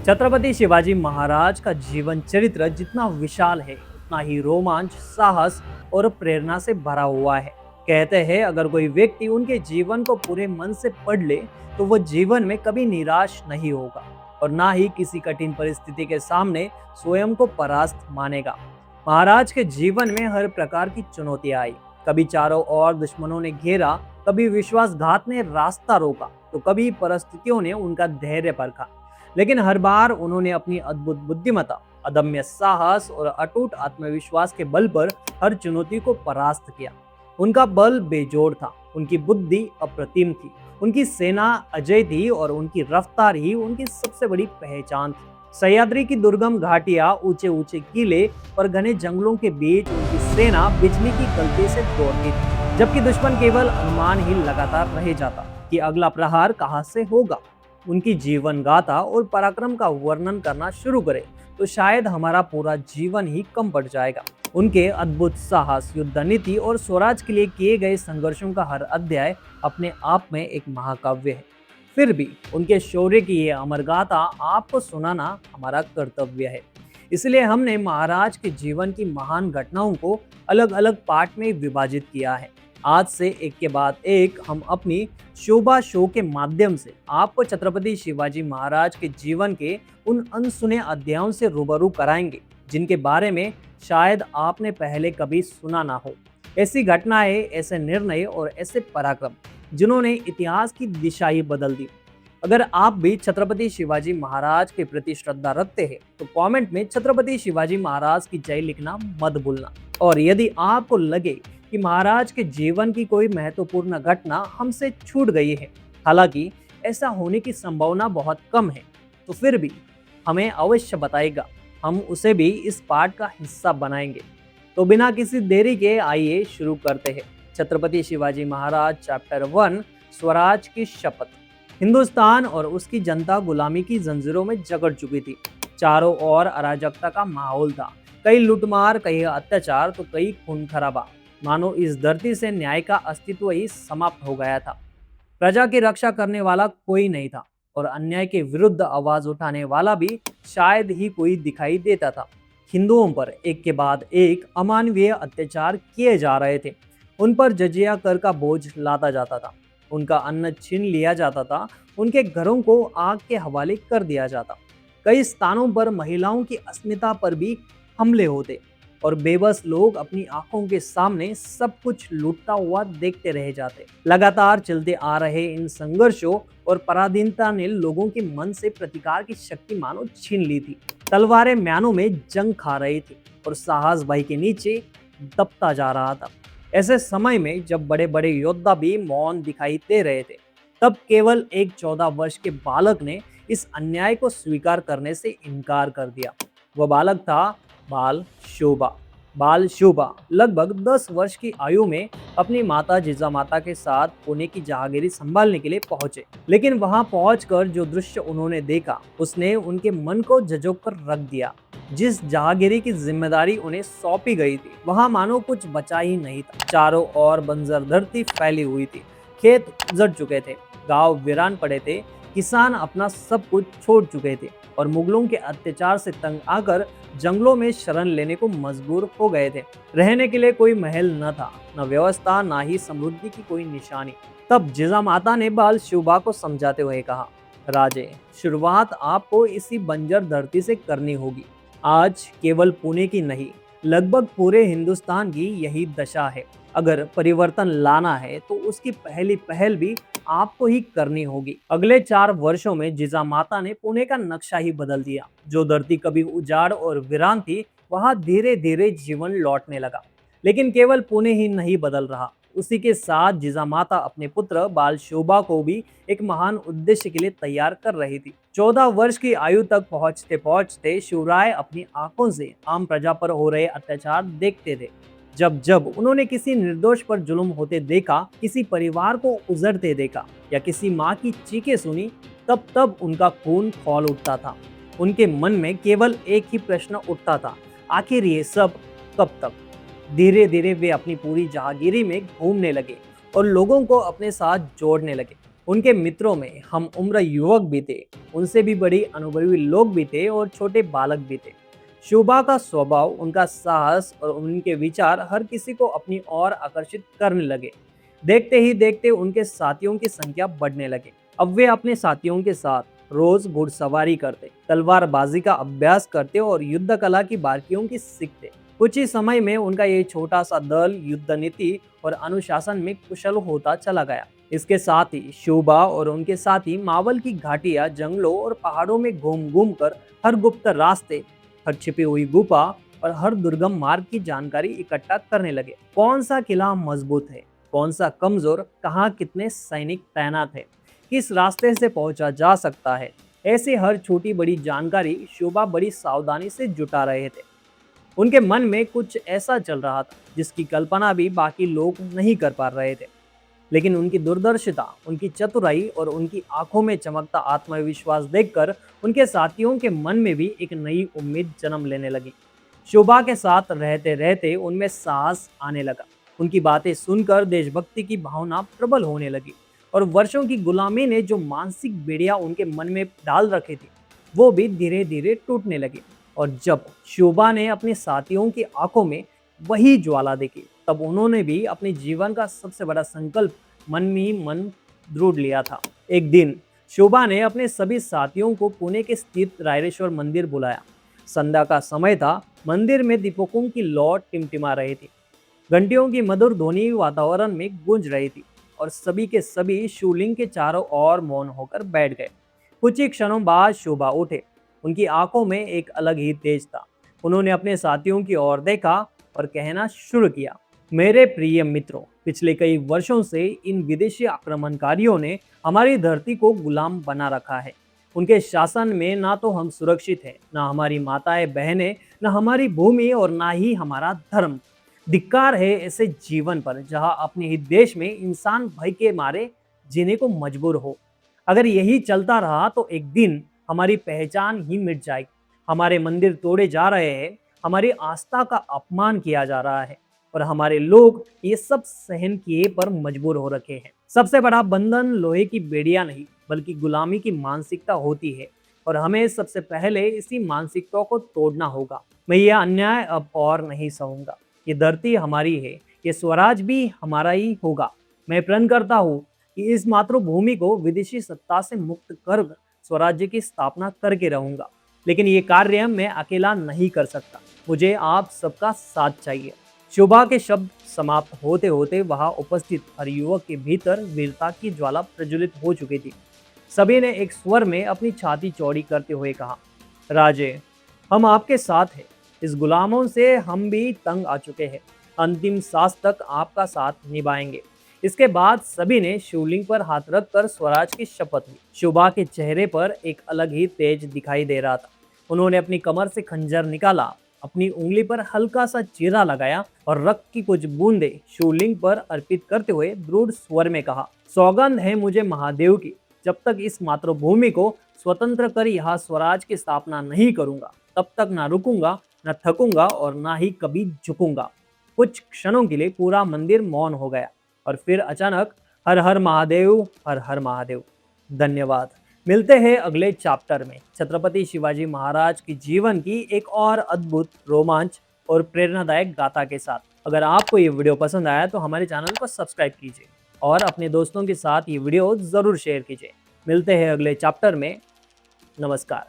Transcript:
छत्रपति शिवाजी महाराज का जीवन चरित्र जितना विशाल है उतना ही रोमांच, साहस और प्रेरणा से भरा हुआ है। कहते हैं अगर कोई व्यक्ति उनके जीवन को पूरे मन से पढ़ ले तो वह जीवन में कभी निराश नहीं होगा और ना ही किसी कठिन परिस्थिति के सामने स्वयं को परास्त मानेगा। महाराज के जीवन में हर प्रकार की चुनौतियां आई। कभी चारों ओर दुश्मनों ने घेरा, कभी विश्वासघात ने रास्ता रोका, तो कभी परिस्थितियों ने उनका धैर्य परखा। लेकिन हर बार उन्होंने अपनी अद्भुत बुद्धिमत्ता, अदम्य साहस और अटूट आत्मविश्वास के बल पर हर चुनौती को परास्त किया। उनका बल बेजोड़ था, उनकी बुद्धि अप्रतिम थी, उनकी सेना अजय थी और उनकी रफ्तार ही उनकी सबसे बड़ी पहचान थी। सह्याद्री की दुर्गम घाटियां, ऊंचे ऊंचे किले और घने जंगलों के बीच उनकी सेना बिजली की गति से दौड़ती थी, जबकि दुश्मन केवल अनुमान ही लगातार रह जाता कि अगला प्रहार कहां से होगा। उनकी जीवन गाथा और पराक्रम का वर्णन करना शुरू करें तो शायद हमारा पूरा जीवन ही कम पड़ जाएगा। उनके अद्भुत साहस, युद्ध नीति और स्वराज के लिए किए गए संघर्षों का हर अध्याय अपने आप में एक महाकाव्य है। फिर भी उनके शौर्य की ये अमर गाथा आपको सुनाना हमारा कर्तव्य है। इसलिए हमने महाराज के जीवन की महान घटनाओं को अलग अलग पार्ट में विभाजित किया है। आज से एक के बाद एक हम अपनी शोभा शो के माध्यम से आपको छत्रपति शिवाजी महाराज के जीवन के उन अनसुने अध्यायों से रूबरू कराएंगे जिनके बारे में शायद आपने पहले कभी सुना ना हो। ऐसी घटनाएं, ऐसे निर्णय और ऐसे पराक्रम जिन्होंने इतिहास की दिशा ही बदल दी। अगर आप भी छत्रपति शिवाजी महाराज के प्रति श्रद्धा रखते हैं तो कमेंट में छत्रपति शिवाजी महाराज की जय लिखना मत भूलना। और यदि आपको लगे कि महाराज के जीवन की कोई महत्वपूर्ण घटना हमसे छूट गई है, हालांकि ऐसा होने की संभावना बहुत कम है, तो फिर भी हमें अवश्य बताएगा, हम उसे भी इस पार्ट का हिस्सा बनाएंगे। तो बिना किसी देरी के आइए शुरू करते हैं। छत्रपति शिवाजी महाराज चैप्टर 1, स्वराज की शपथ। हिंदुस्तान और उसकी जनता गुलामी की जंजीरों में जकड़ चुकी थी। चारों ओर अराजकता का माहौल था, कई लूटमार, कई अत्याचार तो कई खून खराबा। मानो इस धरती से न्याय का अस्तित्व ही समाप्त हो गया था। प्रजा की रक्षा करने वाला कोई नहीं था और अन्याय के विरुद्ध आवाज उठाने वाला भी शायद ही कोई दिखाई देता था। हिंदुओं पर एक के बाद एक अमानवीय अत्याचार किए जा रहे थे। उन पर जजिया कर का बोझ लादा जाता था, उनका अन्न छीन लिया जाता था, उनके घरों को आग के हवाले कर दिया जाता। कई स्थानों पर महिलाओं की अस्मिता पर भी हमले होते और बेबस लोग अपनी आंखों के सामने सब कुछ लूटता हुआ देखते रह जाते। लगातार चलते आ रहे इन संघर्षों और पराधीनता ने लोगों के मन से प्रतिकार की शक्ति मानो छीन ली थी। तलवारें म्यानों में जंग खा रही थी और साहस भाई के नीचे दबता जा रहा था। ऐसे समय में जब बड़े बड़े योद्धा भी मौन दिखाई दे रहे थे, तब केवल एक 14 वर्ष के बालक ने इस अन्याय को स्वीकार करने से इनकार कर दिया। वह बालक था बाल शोभा। बाल शोभा लगभग 10 वर्ष की आयु में अपनी माता जिजामाता के साथ पुणे की जहांगीरी संभालने के लिए पहुंचे। लेकिन वहां पहुंचकर जो दृश्य उन्होंने देखा उसने उनके मन को झंझोक कर रख दिया। जिस जहांगीरी की जिम्मेदारी उन्हें सौंपी गई थी वहां मानो कुछ बचा ही नहीं था। चारों ओर बंजर धरती फैली हुई थी, खेत उजड़ चुके थे, गांव वीरान पड़े थे, किसान अपना सब कुछ छोड़ चुके थे और मुगलों के अत्याचार से तंग आकर जंगलों में शरण लेने को मजबूर हो गए थे। रहने के लिए कोई महल न था, न व्यवस्था, ना ही समृद्धि की कोई निशानी। तब जिजामाता ने बाल शोभा को समझाते हुए कहा, राजे, शुरुआत आपको इसी बंजर धरती से करनी होगी। आज केवल पुणे की नहीं, लगभग पूरे हिंदुस्तान की यही दशा है। अगर परिवर्तन लाना है तो उसकी पहली पहल भी आपको ही करनी होगी। अगले 4 वर्षों में जिजामाता ने पुणे का नक्शा ही बदल दिया। जो धरती कभी उजाड़ और वीरान थी, वहां धीरे धीरे जीवन लौटने लगा। लेकिन केवल पुणे ही नहीं बदल रहा, उसी के साथ जिजामाता अपने पुत्र बाल शोभा को भी एक महान उद्देश्य के लिए तैयार कर रही थी। 14 वर्ष की आयु तक पहुंचते पहुंचते शिवराय अपनी आंखों से आम प्रजा पर हो रहे अत्याचार देखते थे। जब जब उन्होंने किसी निर्दोष पर जुल्म होते देखा, किसी परिवार को उजड़ते देखा या किसी माँ की चीखें सुनी, तब तब उनका खून खौल उठता था। उनके मन में केवल एक ही प्रश्न उठता था, आखिर ये सब कब तक। धीरे धीरे वे अपनी पूरी जहांगीरी में घूमने लगे और लोगों को अपने साथ जोड़ने लगे। उनके मित्रों में हम उम्र युवक भी थे, उनसे भी बड़ी अनुभवी लोग भी थे और छोटे बालक भी थे। शोभा का स्वभाव, उनका साहस और उनके विचार हर किसी को अपनी ओर आकर्षित करने लगे। देखते ही देखते उनके साथियों की संख्या बढ़ने लगी। अब वे अपने साथियों के साथ रोज घुड़सवारी करते, तलवारबाजी का अभ्यास करते और युद्ध कला की बारीकियों की सीखते। कुछ ही समय में उनका ये छोटा सा दल युद्ध नीति और अनुशासन में कुशल होता चला गया। इसके साथ ही शोभा और उनके साथी मावल की घाटियां, जंगलों और पहाड़ों में घूम घूम कर हर गुप्त रास्ते, हर छिपी हुई गुफा और हर दुर्गम मार्ग की जानकारी इकट्ठा करने लगे। कौन सा किला मजबूत है, कौन सा कमजोर, कहाँ कितने सैनिक तैनात है, किस रास्ते से पहुंचा जा सकता है, ऐसी हर छोटी बड़ी जानकारी शोभा बड़ी सावधानी से जुटा रहे थे। उनके मन में कुछ ऐसा चल रहा था जिसकी कल्पना भी बाकी लोग नहीं कर पा रहे थे। लेकिन उनकी दूरदर्शिता, उनकी चतुराई और उनकी आंखों में चमकता आत्मविश्वास देखकर उनके साथियों के मन में भी एक नई उम्मीद जन्म लेने लगी। शोभा के साथ रहते रहते उनमें साहस आने लगा। उनकी बातें सुनकर देशभक्ति की भावना प्रबल होने लगी और वर्षों की गुलामी ने जो मानसिक बेड़ियां उनके मन में डाल रखी थी, वो भी धीरे धीरे टूटने लगी। और जब शोभा ने अपने साथियों की आंखों में वही ज्वाला देखी, तब उन्होंने भी अपने जीवन का सबसे बड़ा संकल्प मन ही मन दृढ़ लिया था। एक दिन शोभा ने अपने सभी साथियों को पुणे के स्थित रायरेश्वर मंदिर बुलाया। संध्या का समय था, मंदिर में दीपकों की लौ टिमटिमा रही थी, घंटियों की मधुर ध्वनि वातावरण में गूंज रही थी और सभी के सभी शिवलिंग के चारों ओर मौन होकर बैठ गए। कुछ ही क्षणों बाद शोभा उठे। उनकी आंखों में एक अलग ही तेज था। उन्होंने अपने साथियों की ओर देखा और कहना शुरू किया, मेरे प्रिय मित्रों, पिछले कई वर्षों से इन विदेशी आक्रमणकारियों ने हमारी धरती को गुलाम बना रखा है। उनके शासन में ना तो हम सुरक्षित हैं, ना हमारी माताएं बहनें, ना हमारी भूमि और ना ही हमारा धर्म। धिक्कार है ऐसे जीवन पर जहां अपने ही देश में इंसान भय के मारे जीने को मजबूर हो। अगर यही चलता रहा तो एक दिन हमारी पहचान ही मिट जाएगी। हमारे मंदिर तोड़े जा रहे हैं, हमारी आस्था का अपमान किया जा रहा है और हमारे लोग ये सब सहन किए पर मजबूर हो रखे हैं। सबसे बड़ा बंधन लोहे की बेड़ियां नहीं, बल्कि गुलामी की मानसिकता होती है और हमें सबसे पहले इसी मानसिकता को तोड़ना होगा। मैं ये अन्याय अब और नहीं सहूंगा। ये धरती हमारी है, ये स्वराज भी हमारा ही होगा। मैं प्रण करता हूँ कि इस मातृभूमि को विदेशी सत्ता से मुक्त कर स्वराज्य की स्थापना करके रहूंगा। लेकिन ये कार्य मैं अकेला नहीं कर सकता, मुझे आप सबका साथ चाहिए। शोभा के शब्द समाप्त होते होते वहां उपस्थित हर युवक के भीतर वीरता की ज्वाला प्रज्वलित हो चुकी थी। सभी ने एक स्वर में अपनी छाती चौड़ी करते हुए कहा, राजे, हम आपके साथ हैं। इस गुलामों से हम भी तंग आ चुके हैं। अंतिम सांस तक आपका साथ निभाएंगे। इसके बाद सभी ने शिवलिंग पर हाथ रखकर स्वराज की शपथ ली। शोभा के चेहरे पर एक अलग ही तेज दिखाई दे रहा था। उन्होंने अपनी कमर से खंजर निकाला, अपनी उंगली पर हल्का सा चीरा लगाया और रक्त की कुछ बूंदे शिवलिंग पर अर्पित करते हुए दृढ़ स्वर में कहा, सौगंध है मुझे महादेव की, जब तक इस मातृभूमि को स्वतंत्र कर यहाँ स्वराज की स्थापना नहीं करूंगा, तब तक ना रुकूंगा, न थकूंगा और ना ही कभी झुकूंगा। कुछ क्षणों के लिए पूरा मंदिर मौन हो गया और फिर अचानक, हर हर महादेव, हर हर महादेव। धन्यवाद। मिलते हैं अगले चैप्टर में छत्रपति शिवाजी महाराज की जीवन की एक और अद्भुत, रोमांच और प्रेरणादायक गाथा के साथ। अगर आपको ये वीडियो पसंद आया तो हमारे चैनल को सब्सक्राइब कीजिए और अपने दोस्तों के साथ ये वीडियो ज़रूर शेयर कीजिए। मिलते हैं अगले चैप्टर में। नमस्कार।